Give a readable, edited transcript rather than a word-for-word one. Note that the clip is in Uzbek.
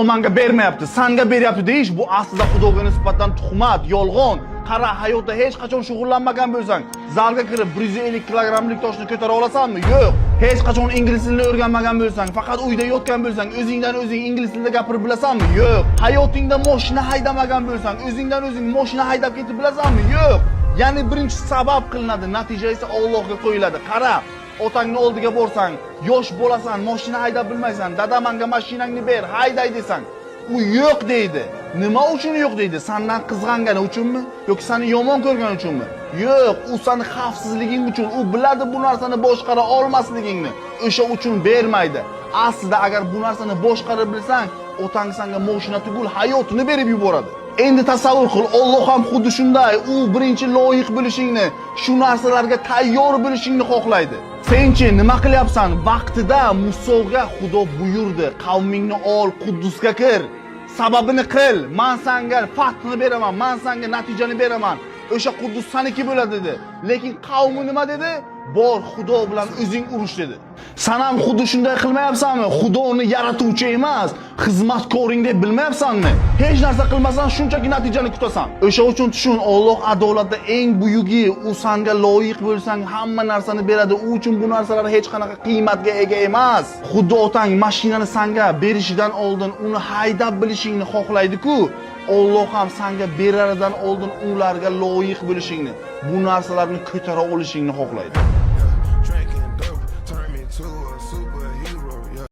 Menga bermayapti, senga beryapti deyish bu aslida Xudoga nisbatan tuhmat, yolg'on. Qara, hayotda hech qachon shug'ullanmagan bo'lsang, zalga kirib 150 kilogramlik toshni ko'tara olasanmi? Yo'q. Hech qachon ingliz tilini o'rganmagan bo'lsang, faqat uyda yotgan bo'lsang, o'zingdan o'zing ingliz tilida gapirib bilasanmi? Yo'q. Hayotingda mashina haydamagan bo'lsang, o'zingdan o'zing mashina haydab ketib bilasanmi? Yo'q. Ya'ni birinchi sabab qilinadi, natija esa Allohga qo'yiladi. Qara, otangni oldiga borsang, yosh bo'lasan, mashina haydab bilmaysan, dada menga mashinangni ber, hayday desang, u yo'q deydi. Nima uchun yo'q deydi? Sendan qizg'angani uchunmi yoki seni yomon ko'rgani uchunmi? Yo'q, u seni xavfsizliging uchun, u biladi bu narsani boshqara olmasligingni, o'sha uchun bermaydi. Aslida agar bu narsani boshqarib bilsang, otang senga mashina tugul hayotini berib yuboradi. Endi tasavvur qil, Alloh ham xuddi shunday, u birinchi loyiq bo'lishingni, shu narsalarga tayyor bo'lishingni xohlaydi. Senchi nima qilyapsan? Vaqtida Musoga Xudo buyurdi, qavmingni ol, Quddusga kir. Sababini qil, men senga fathni beraman, men senga natijani beraman. O'sha Quddus seniki bo'ladi dedi. Lekin qavmi nima dedi? Bor, Xudo bilan o'zing urush dedi. Sen ham xuddi shunday qilmayapsanmi? Xudoni yaratuvchi emas, xizmatkoring deb bilmayapsanmi? Hech narsa qilmasang shunchaki natijani kutasan. O'sha uchun tushun, Alloh adolatda eng buyugi, u senga loyiq bo'lsang hamma narsani beradi. U uchun bu narsalar hech qanaqa qiymatga ega emas. Xuddi otang mashinani senga berishidan oldin uni haydab bilishingni xohlaydi-ku, Alloh ham senga beraridan oldin ularga loyiq bo'lishingni, bu narsalarni ko'tara olishingni xohlaydi.